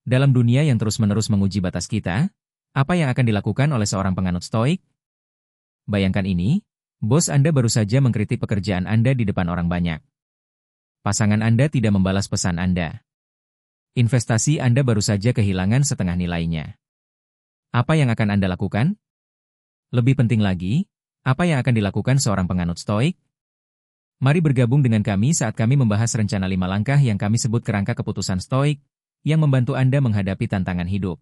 Dalam dunia yang terus-menerus menguji batas kita, apa yang akan dilakukan oleh seorang penganut stoik? Bayangkan ini, bos Anda baru saja mengkritik pekerjaan Anda di depan orang banyak. Pasangan Anda tidak membalas pesan Anda. Investasi Anda baru saja kehilangan setengah nilainya. Apa yang akan Anda lakukan? Lebih penting lagi, apa yang akan dilakukan seorang penganut stoik? Mari bergabung dengan kami saat kami membahas rencana 5 langkah yang kami sebut kerangka keputusan stoik, yang membantu Anda menghadapi tantangan hidup.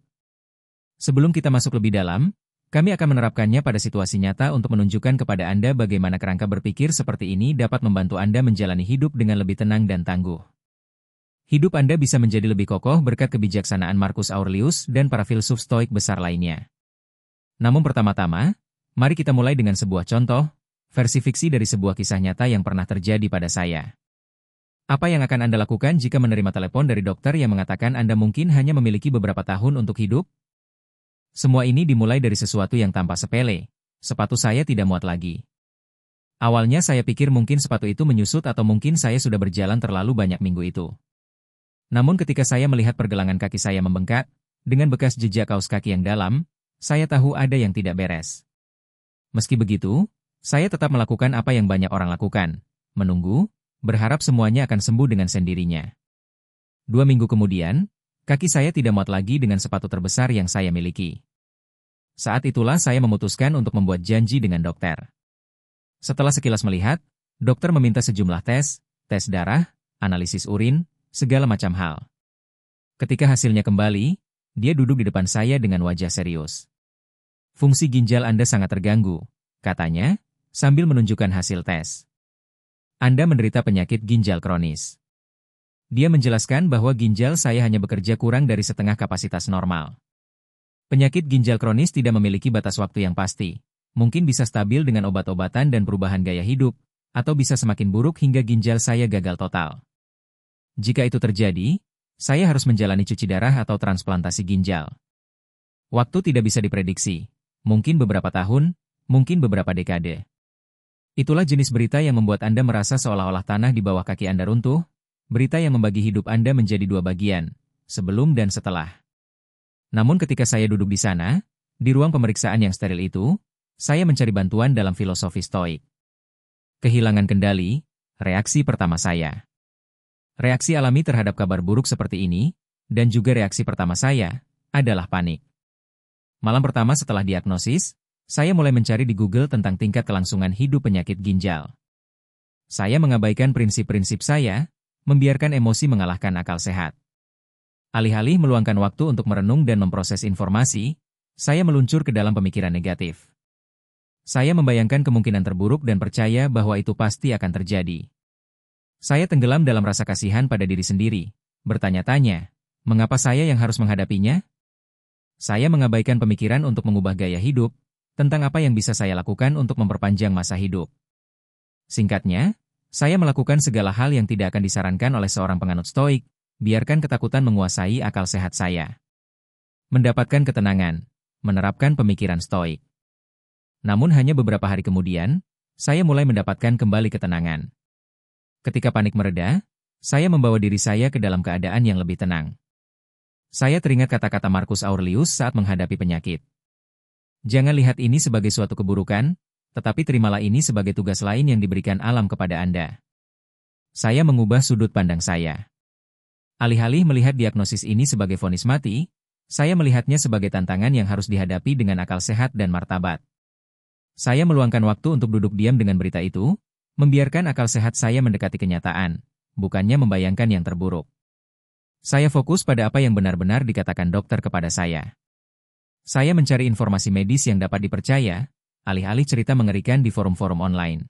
Sebelum kita masuk lebih dalam, kami akan menerapkannya pada situasi nyata untuk menunjukkan kepada Anda bagaimana kerangka berpikir seperti ini dapat membantu Anda menjalani hidup dengan lebih tenang dan tangguh. Hidup Anda bisa menjadi lebih kokoh berkat kebijaksanaan Marcus Aurelius dan para filsuf stoik besar lainnya. Namun pertama-tama, mari kita mulai dengan sebuah contoh, versi fiksi dari sebuah kisah nyata yang pernah terjadi pada saya. Apa yang akan Anda lakukan jika menerima telepon dari dokter yang mengatakan Anda mungkin hanya memiliki beberapa tahun untuk hidup? Semua ini dimulai dari sesuatu yang tampak sepele. Sepatu saya tidak muat lagi. Awalnya saya pikir mungkin sepatu itu menyusut atau mungkin saya sudah berjalan terlalu banyak minggu itu. Namun ketika saya melihat pergelangan kaki saya membengkak, dengan bekas jejak kaus kaki yang dalam, saya tahu ada yang tidak beres. Meski begitu, saya tetap melakukan apa yang banyak orang lakukan, menunggu, berharap semuanya akan sembuh dengan sendirinya. 2 minggu kemudian, kaki saya tidak muat lagi dengan sepatu terbesar yang saya miliki. Saat itulah saya memutuskan untuk membuat janji dengan dokter. Setelah sekilas melihat, dokter meminta sejumlah tes darah, analisis urin, segala macam hal. Ketika hasilnya kembali, dia duduk di depan saya dengan wajah serius. Fungsi ginjal Anda sangat terganggu, katanya, sambil menunjukkan hasil tes. Anda menderita penyakit ginjal kronis. Dia menjelaskan bahwa ginjal saya hanya bekerja kurang dari setengah kapasitas normal. Penyakit ginjal kronis tidak memiliki batas waktu yang pasti, mungkin bisa stabil dengan obat-obatan dan perubahan gaya hidup, atau bisa semakin buruk hingga ginjal saya gagal total. Jika itu terjadi, saya harus menjalani cuci darah atau transplantasi ginjal. Waktu tidak bisa diprediksi, mungkin beberapa tahun, mungkin beberapa dekade. Itulah jenis berita yang membuat Anda merasa seolah-olah tanah di bawah kaki Anda runtuh, berita yang membagi hidup Anda menjadi 2 bagian, sebelum dan setelah. Namun ketika saya duduk di sana, di ruang pemeriksaan yang steril itu, saya mencari bantuan dalam filosofi stoik. Kehilangan kendali, reaksi pertama saya. Reaksi alami terhadap kabar buruk seperti ini, dan juga reaksi pertama saya, adalah panik. Malam pertama setelah diagnosis, saya mulai mencari di Google tentang tingkat kelangsungan hidup penyakit ginjal. Saya mengabaikan prinsip-prinsip saya, membiarkan emosi mengalahkan akal sehat. Alih-alih meluangkan waktu untuk merenung dan memproses informasi, saya meluncur ke dalam pemikiran negatif. Saya membayangkan kemungkinan terburuk dan percaya bahwa itu pasti akan terjadi. Saya tenggelam dalam rasa kasihan pada diri sendiri, bertanya-tanya, mengapa saya yang harus menghadapinya? Saya mengabaikan pemikiran untuk mengubah gaya hidup, tentang apa yang bisa saya lakukan untuk memperpanjang masa hidup. Singkatnya, saya melakukan segala hal yang tidak akan disarankan oleh seorang penganut stoik, biarkan ketakutan menguasai akal sehat saya. Mendapatkan ketenangan, menerapkan pemikiran stoik. Namun hanya beberapa hari kemudian, saya mulai mendapatkan kembali ketenangan. Ketika panik mereda, saya membawa diri saya ke dalam keadaan yang lebih tenang. Saya teringat kata-kata Marcus Aurelius saat menghadapi penyakit. Jangan lihat ini sebagai suatu keburukan, tetapi terimalah ini sebagai tugas lain yang diberikan alam kepada Anda. Saya mengubah sudut pandang saya. Alih-alih melihat diagnosis ini sebagai vonis mati, saya melihatnya sebagai tantangan yang harus dihadapi dengan akal sehat dan martabat. Saya meluangkan waktu untuk duduk diam dengan berita itu, membiarkan akal sehat saya mendekati kenyataan, bukannya membayangkan yang terburuk. Saya fokus pada apa yang benar-benar dikatakan dokter kepada saya. Saya mencari informasi medis yang dapat dipercaya, alih-alih cerita mengerikan di forum-forum online.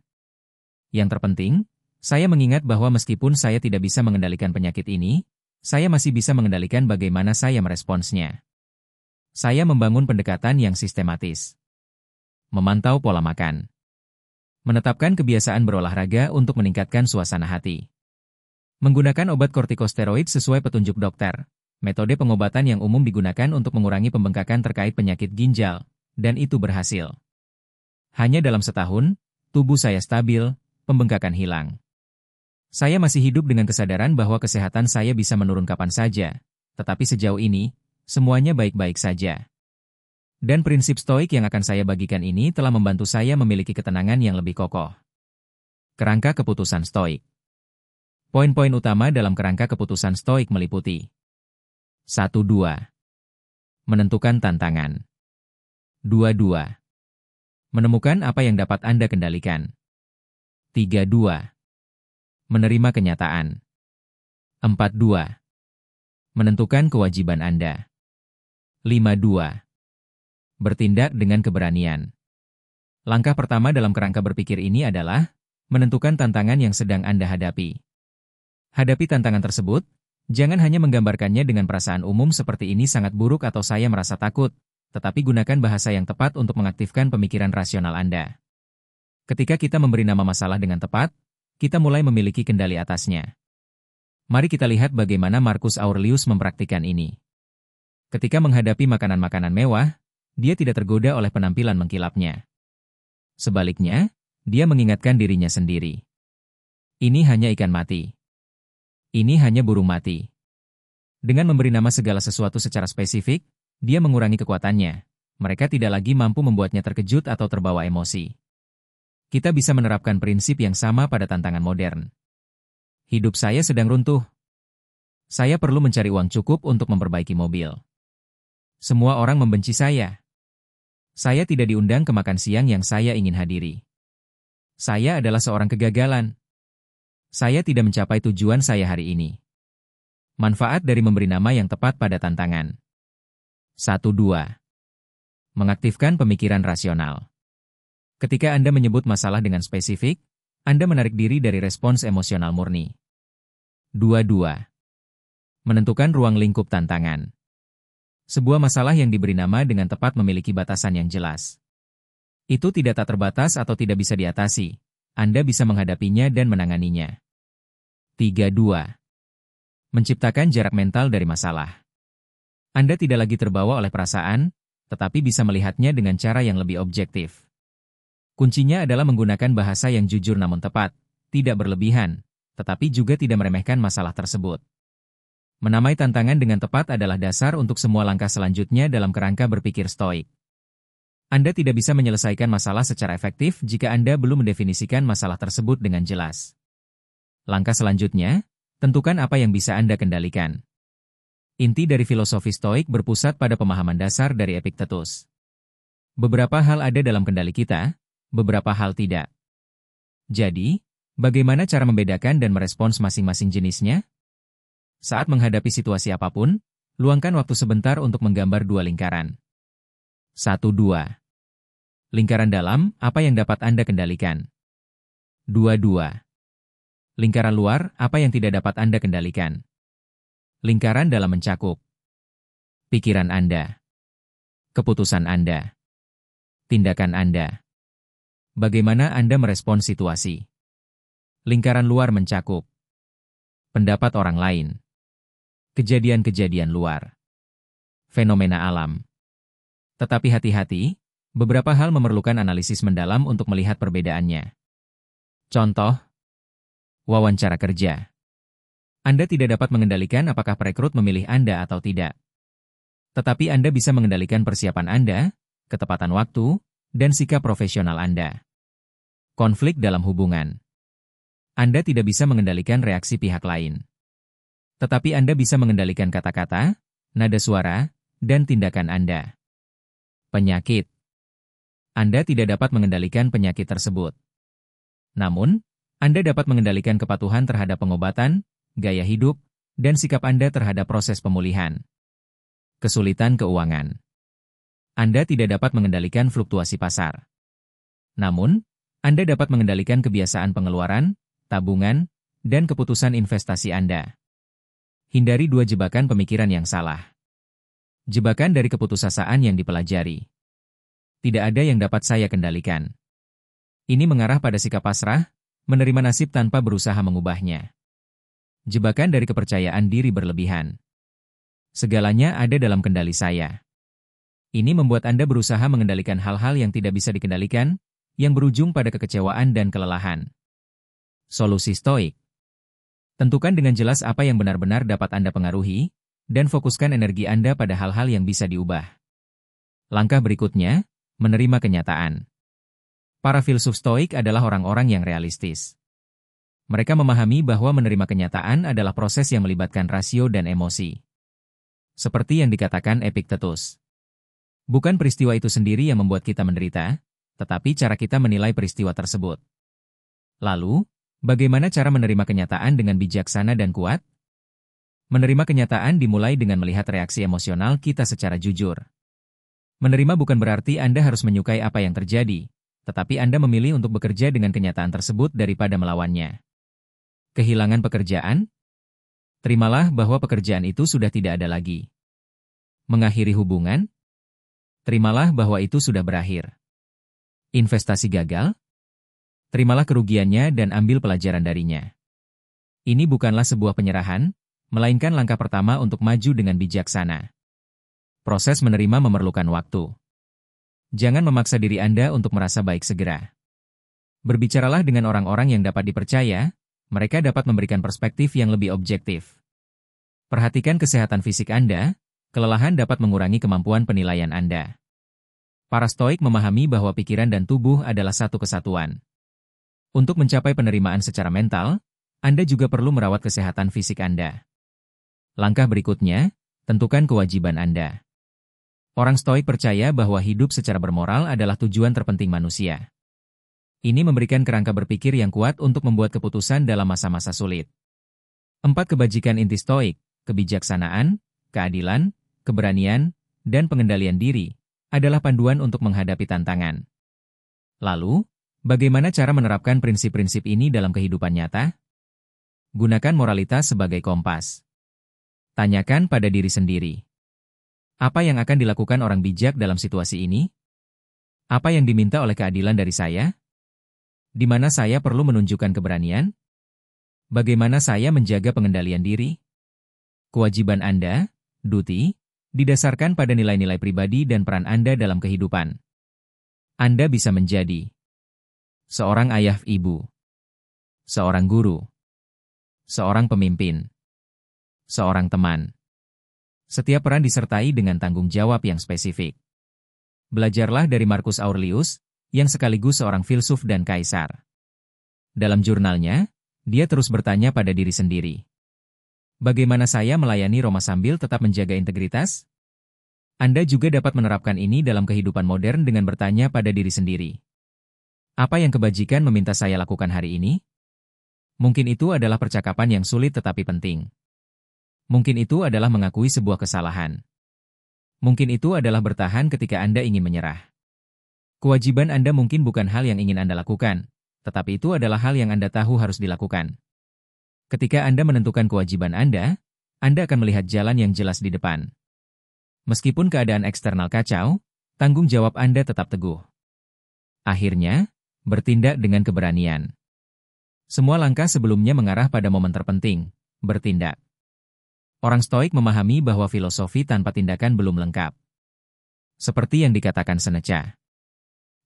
Yang terpenting, saya mengingat bahwa meskipun saya tidak bisa mengendalikan penyakit ini, saya masih bisa mengendalikan bagaimana saya meresponsnya. Saya membangun pendekatan yang sistematis. Memantau pola makan. Menetapkan kebiasaan berolahraga untuk meningkatkan suasana hati. Menggunakan obat kortikosteroid sesuai petunjuk dokter. Metode pengobatan yang umum digunakan untuk mengurangi pembengkakan terkait penyakit ginjal, dan itu berhasil. Hanya dalam setahun, tubuh saya stabil, pembengkakan hilang. Saya masih hidup dengan kesadaran bahwa kesehatan saya bisa menurun kapan saja, Tetapi sejauh ini, semuanya baik-baik saja. Dan prinsip stoik yang akan saya bagikan ini telah membantu saya memiliki ketenangan yang lebih kokoh. Kerangka keputusan stoik. Poin-poin utama dalam kerangka keputusan stoik meliputi 1-2. Menentukan tantangan. 2-2. Menemukan apa yang dapat Anda kendalikan. 3-2. Menerima kenyataan. 4-2. Menentukan kewajiban Anda. 5-2. Bertindak dengan keberanian. Langkah pertama dalam kerangka berpikir ini adalah menentukan tantangan yang sedang Anda hadapi. Hadapi tantangan tersebut, jangan hanya menggambarkannya dengan perasaan umum seperti ini sangat buruk atau saya merasa takut, tetapi gunakan bahasa yang tepat untuk mengaktifkan pemikiran rasional Anda. Ketika kita memberi nama masalah dengan tepat, kita mulai memiliki kendali atasnya. Mari kita lihat bagaimana Marcus Aurelius mempraktikkan ini. Ketika menghadapi makanan-makanan mewah, dia tidak tergoda oleh penampilan mengkilapnya. Sebaliknya, dia mengingatkan dirinya sendiri. Ini hanya ikan mati. Ini hanya burung mati. Dengan memberi nama segala sesuatu secara spesifik, dia mengurangi kekuatannya. Mereka tidak lagi mampu membuatnya terkejut atau terbawa emosi. Kita bisa menerapkan prinsip yang sama pada tantangan modern. Hidup saya sedang runtuh. Saya perlu mencari uang cukup untuk memperbaiki mobil. Semua orang membenci saya. Saya tidak diundang ke makan siang yang saya ingin hadiri. Saya adalah seorang kegagalan. Saya tidak mencapai tujuan saya hari ini. Manfaat dari memberi nama yang tepat pada tantangan. 1-2. Mengaktifkan pemikiran rasional. Ketika Anda menyebut masalah dengan spesifik, Anda menarik diri dari respons emosional murni. 2-2. Menentukan ruang lingkup tantangan. Sebuah masalah yang diberi nama dengan tepat memiliki batasan yang jelas. Itu tidak tak terbatas atau tidak bisa diatasi. Anda bisa menghadapinya dan menanganinya. 3-2. Menciptakan jarak mental dari masalah. Anda tidak lagi terbawa oleh perasaan, tetapi bisa melihatnya dengan cara yang lebih objektif. Kuncinya adalah menggunakan bahasa yang jujur namun tepat, tidak berlebihan, tetapi juga tidak meremehkan masalah tersebut. Menamai tantangan dengan tepat adalah dasar untuk semua langkah selanjutnya dalam kerangka berpikir stoik. Anda tidak bisa menyelesaikan masalah secara efektif jika Anda belum mendefinisikan masalah tersebut dengan jelas. Langkah selanjutnya, tentukan apa yang bisa Anda kendalikan. Inti dari filosofi stoik berpusat pada pemahaman dasar dari Epictetus. Beberapa hal ada dalam kendali kita, beberapa hal tidak. Jadi, bagaimana cara membedakan dan merespons masing-masing jenisnya? Saat menghadapi situasi apapun, luangkan waktu sebentar untuk menggambar dua lingkaran. 1-2. Lingkaran dalam, apa yang dapat Anda kendalikan? 2-2. Lingkaran luar, apa yang tidak dapat Anda kendalikan? Lingkaran dalam mencakup pikiran Anda, keputusan Anda, tindakan Anda. Bagaimana Anda merespons situasi? Lingkaran luar mencakup pendapat orang lain, kejadian-kejadian luar, fenomena alam. Tetapi hati-hati, beberapa hal memerlukan analisis mendalam untuk melihat perbedaannya. Contoh, wawancara kerja. Anda tidak dapat mengendalikan apakah perekrut memilih Anda atau tidak. Tetapi Anda bisa mengendalikan persiapan Anda, ketepatan waktu, dan sikap profesional Anda. Konflik dalam hubungan. Anda tidak bisa mengendalikan reaksi pihak lain. Tetapi Anda bisa mengendalikan kata-kata, nada suara, dan tindakan Anda. Penyakit. Anda tidak dapat mengendalikan penyakit tersebut. Namun, Anda dapat mengendalikan kepatuhan terhadap pengobatan, gaya hidup, dan sikap Anda terhadap proses pemulihan. Kesulitan keuangan. Anda tidak dapat mengendalikan fluktuasi pasar. Namun, Anda dapat mengendalikan kebiasaan pengeluaran, tabungan, dan keputusan investasi Anda. Hindari dua jebakan pemikiran yang salah. Jebakan dari keputusasaan yang dipelajari. Tidak ada yang dapat saya kendalikan. Ini mengarah pada sikap pasrah, menerima nasib tanpa berusaha mengubahnya. Jebakan dari kepercayaan diri berlebihan. Segalanya ada dalam kendali saya. Ini membuat Anda berusaha mengendalikan hal-hal yang tidak bisa dikendalikan, yang berujung pada kekecewaan dan kelelahan. Solusi stoik. Tentukan dengan jelas apa yang benar-benar dapat Anda pengaruhi, dan fokuskan energi Anda pada hal-hal yang bisa diubah. Langkah berikutnya, menerima kenyataan. Para filsuf Stoik adalah orang-orang yang realistis. Mereka memahami bahwa menerima kenyataan adalah proses yang melibatkan rasio dan emosi. Seperti yang dikatakan Epictetus. Bukan peristiwa itu sendiri yang membuat kita menderita, tetapi cara kita menilai peristiwa tersebut. Lalu, bagaimana cara menerima kenyataan dengan bijaksana dan kuat? Menerima kenyataan dimulai dengan melihat reaksi emosional kita secara jujur. Menerima bukan berarti Anda harus menyukai apa yang terjadi, tetapi Anda memilih untuk bekerja dengan kenyataan tersebut daripada melawannya. Kehilangan pekerjaan? Terimalah bahwa pekerjaan itu sudah tidak ada lagi. Mengakhiri hubungan? Terimalah bahwa itu sudah berakhir. Investasi gagal? Terimalah kerugiannya dan ambil pelajaran darinya. Ini bukanlah sebuah penyerahan, melainkan langkah pertama untuk maju dengan bijaksana. Proses menerima memerlukan waktu. Jangan memaksa diri Anda untuk merasa baik segera. Berbicaralah dengan orang-orang yang dapat dipercaya, mereka dapat memberikan perspektif yang lebih objektif. Perhatikan kesehatan fisik Anda, kelelahan dapat mengurangi kemampuan penilaian Anda. Para Stoik memahami bahwa pikiran dan tubuh adalah satu kesatuan. Untuk mencapai penerimaan secara mental, Anda juga perlu merawat kesehatan fisik Anda. Langkah berikutnya, tentukan kewajiban Anda. Orang Stoik percaya bahwa hidup secara bermoral adalah tujuan terpenting manusia. Ini memberikan kerangka berpikir yang kuat untuk membuat keputusan dalam masa-masa sulit. 4 kebajikan inti Stoik, kebijaksanaan, keadilan, keberanian, dan pengendalian diri, adalah panduan untuk menghadapi tantangan. Lalu, bagaimana cara menerapkan prinsip-prinsip ini dalam kehidupan nyata? Gunakan moralitas sebagai kompas. Tanyakan pada diri sendiri. Apa yang akan dilakukan orang bijak dalam situasi ini? Apa yang diminta oleh keadilan dari saya? Di mana saya perlu menunjukkan keberanian? Bagaimana saya menjaga pengendalian diri? Kewajiban Anda, duty, didasarkan pada nilai-nilai pribadi dan peran Anda dalam kehidupan. Anda bisa menjadi seorang ayah ibu, seorang guru, seorang pemimpin, seorang teman. Setiap peran disertai dengan tanggung jawab yang spesifik. Belajarlah dari Marcus Aurelius, yang sekaligus seorang filsuf dan kaisar. Dalam jurnalnya, dia terus bertanya pada diri sendiri. Bagaimana saya melayani Roma sambil tetap menjaga integritas? Anda juga dapat menerapkan ini dalam kehidupan modern dengan bertanya pada diri sendiri. Apa yang kebajikan meminta saya lakukan hari ini? Mungkin itu adalah percakapan yang sulit tetapi penting. Mungkin itu adalah mengakui sebuah kesalahan. Mungkin itu adalah bertahan ketika Anda ingin menyerah. Kewajiban Anda mungkin bukan hal yang ingin Anda lakukan, tetapi itu adalah hal yang Anda tahu harus dilakukan. Ketika Anda menentukan kewajiban Anda akan melihat jalan yang jelas di depan. Meskipun keadaan eksternal kacau, tanggung jawab Anda tetap teguh. Akhirnya, bertindak dengan keberanian. Semua langkah sebelumnya mengarah pada momen terpenting, bertindak. Orang Stoik memahami bahwa filosofi tanpa tindakan belum lengkap. Seperti yang dikatakan Seneca.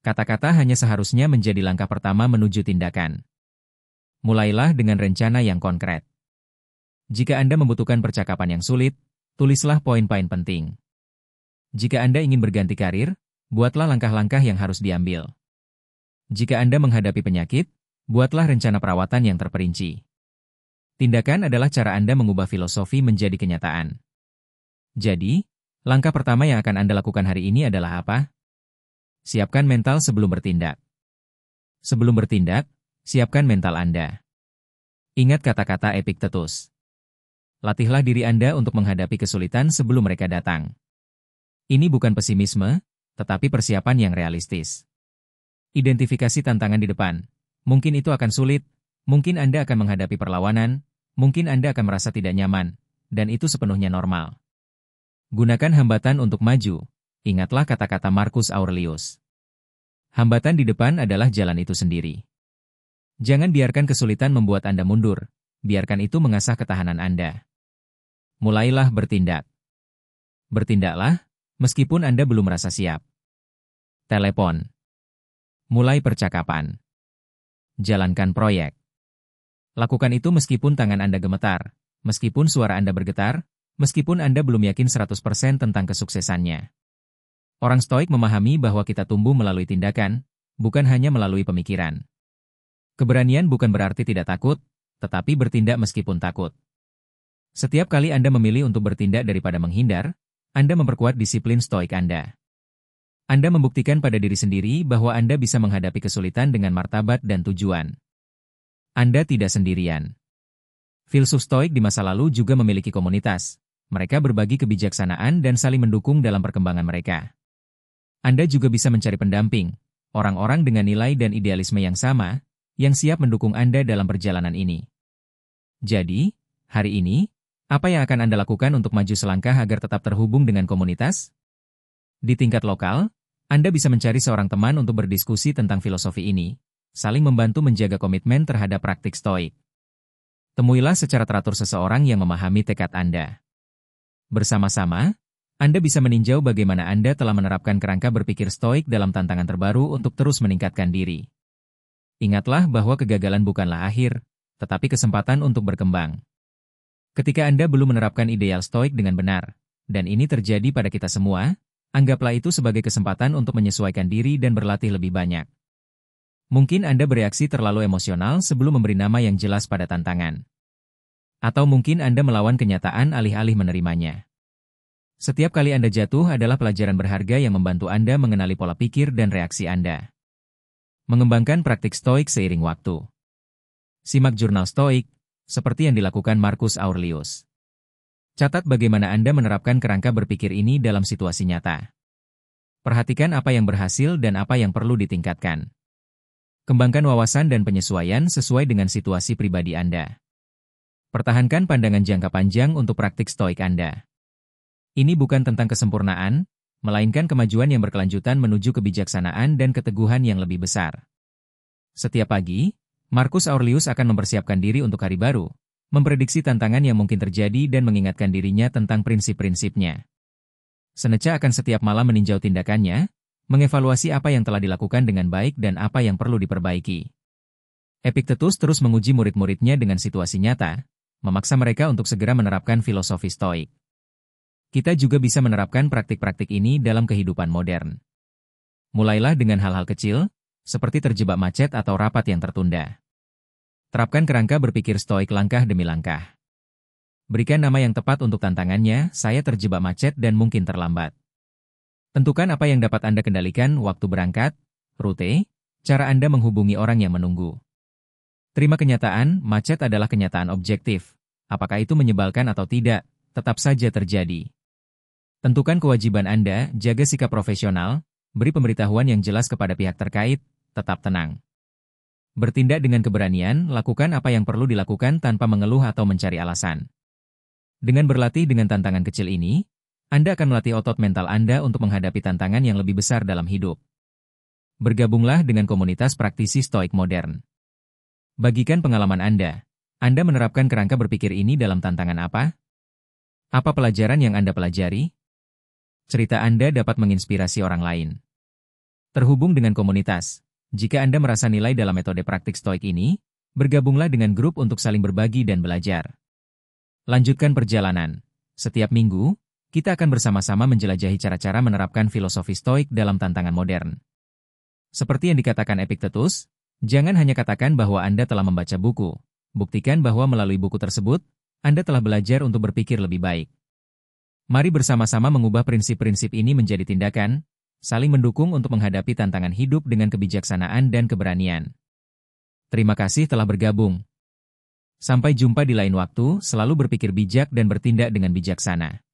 Kata-kata hanya seharusnya menjadi langkah pertama menuju tindakan. Mulailah dengan rencana yang konkret. Jika Anda membutuhkan percakapan yang sulit, tulislah poin-poin penting. Jika Anda ingin berganti karir, buatlah langkah-langkah yang harus diambil. Jika Anda menghadapi penyakit, buatlah rencana perawatan yang terperinci. Tindakan adalah cara Anda mengubah filosofi menjadi kenyataan. Jadi, langkah pertama yang akan Anda lakukan hari ini adalah apa? Siapkan mental sebelum bertindak. Sebelum bertindak, siapkan mental Anda. Ingat kata-kata Epictetus. Latihlah diri Anda untuk menghadapi kesulitan sebelum mereka datang. Ini bukan pesimisme, tetapi persiapan yang realistis. Identifikasi tantangan di depan. Mungkin itu akan sulit, mungkin Anda akan menghadapi perlawanan, mungkin Anda akan merasa tidak nyaman, dan itu sepenuhnya normal. Gunakan hambatan untuk maju. Ingatlah kata-kata Marcus Aurelius. Hambatan di depan adalah jalan itu sendiri. Jangan biarkan kesulitan membuat Anda mundur, biarkan itu mengasah ketahanan Anda. Mulailah bertindak. Bertindaklah, meskipun Anda belum merasa siap. Telepon. Mulai percakapan. Jalankan proyek. Lakukan itu meskipun tangan Anda gemetar, meskipun suara Anda bergetar, meskipun Anda belum yakin 100% tentang kesuksesannya. Orang stoik memahami bahwa kita tumbuh melalui tindakan, bukan hanya melalui pemikiran. Keberanian bukan berarti tidak takut, tetapi bertindak meskipun takut. Setiap kali Anda memilih untuk bertindak daripada menghindar, Anda memperkuat disiplin stoik Anda. Anda membuktikan pada diri sendiri bahwa Anda bisa menghadapi kesulitan dengan martabat dan tujuan. Anda tidak sendirian. Filsuf stoik di masa lalu juga memiliki komunitas. Mereka berbagi kebijaksanaan dan saling mendukung dalam perkembangan mereka. Anda juga bisa mencari pendamping, orang-orang dengan nilai dan idealisme yang sama, yang siap mendukung Anda dalam perjalanan ini. Jadi, hari ini, apa yang akan Anda lakukan untuk maju selangkah agar tetap terhubung dengan komunitas? Di tingkat lokal, Anda bisa mencari seorang teman untuk berdiskusi tentang filosofi ini, saling membantu menjaga komitmen terhadap praktik stoik. Temuilah secara teratur seseorang yang memahami tekad Anda. Bersama-sama, Anda bisa meninjau bagaimana Anda telah menerapkan kerangka berpikir stoik dalam tantangan terbaru untuk terus meningkatkan diri. Ingatlah bahwa kegagalan bukanlah akhir, tetapi kesempatan untuk berkembang. Ketika Anda belum menerapkan ideal stoik dengan benar, dan ini terjadi pada kita semua, anggaplah itu sebagai kesempatan untuk menyesuaikan diri dan berlatih lebih banyak. Mungkin Anda bereaksi terlalu emosional sebelum memberi nama yang jelas pada tantangan. Atau mungkin Anda melawan kenyataan alih-alih menerimanya. Setiap kali Anda jatuh adalah pelajaran berharga yang membantu Anda mengenali pola pikir dan reaksi Anda. Mengembangkan praktik stoik seiring waktu. Simak jurnal stoik, seperti yang dilakukan Marcus Aurelius. Catat bagaimana Anda menerapkan kerangka berpikir ini dalam situasi nyata. Perhatikan apa yang berhasil dan apa yang perlu ditingkatkan. Kembangkan wawasan dan penyesuaian sesuai dengan situasi pribadi Anda. Pertahankan pandangan jangka panjang untuk praktik stoik Anda. Ini bukan tentang kesempurnaan, melainkan kemajuan yang berkelanjutan menuju kebijaksanaan dan keteguhan yang lebih besar. Setiap pagi, Marcus Aurelius akan mempersiapkan diri untuk hari baru, memprediksi tantangan yang mungkin terjadi dan mengingatkan dirinya tentang prinsip-prinsipnya. Seneca akan setiap malam meninjau tindakannya, mengevaluasi apa yang telah dilakukan dengan baik dan apa yang perlu diperbaiki. Epictetus terus menguji murid-muridnya dengan situasi nyata, memaksa mereka untuk segera menerapkan filosofi stoik. Kita juga bisa menerapkan praktik-praktik ini dalam kehidupan modern. Mulailah dengan hal-hal kecil, seperti terjebak macet atau rapat yang tertunda. Terapkan kerangka berpikir stoik langkah demi langkah. Berikan nama yang tepat untuk tantangannya, saya terjebak macet dan mungkin terlambat. Tentukan apa yang dapat Anda kendalikan, waktu berangkat, rute, cara Anda menghubungi orang yang menunggu. Terima kenyataan, macet adalah kenyataan objektif. Apakah itu menyebalkan atau tidak, tetap saja terjadi. Tentukan kewajiban Anda, jaga sikap profesional, beri pemberitahuan yang jelas kepada pihak terkait, tetap tenang. Bertindak dengan keberanian, lakukan apa yang perlu dilakukan tanpa mengeluh atau mencari alasan. Dengan berlatih dengan tantangan kecil ini, Anda akan melatih otot mental Anda untuk menghadapi tantangan yang lebih besar dalam hidup. Bergabunglah dengan komunitas praktisi stoik modern. Bagikan pengalaman Anda. Anda menerapkan kerangka berpikir ini dalam tantangan apa? Apa pelajaran yang Anda pelajari? Cerita Anda dapat menginspirasi orang lain. Terhubung dengan komunitas. Jika Anda merasa nilai dalam metode praktik stoik ini, bergabunglah dengan grup untuk saling berbagi dan belajar. Lanjutkan perjalanan. Setiap minggu, kita akan bersama-sama menjelajahi cara-cara menerapkan filosofi stoik dalam tantangan modern. Seperti yang dikatakan Epictetus, jangan hanya katakan bahwa Anda telah membaca buku. Buktikan bahwa melalui buku tersebut, Anda telah belajar untuk berpikir lebih baik. Mari bersama-sama mengubah prinsip-prinsip ini menjadi tindakan, saling mendukung untuk menghadapi tantangan hidup dengan kebijaksanaan dan keberanian. Terima kasih telah bergabung. Sampai jumpa di lain waktu, selalu berpikir bijak dan bertindak dengan bijaksana.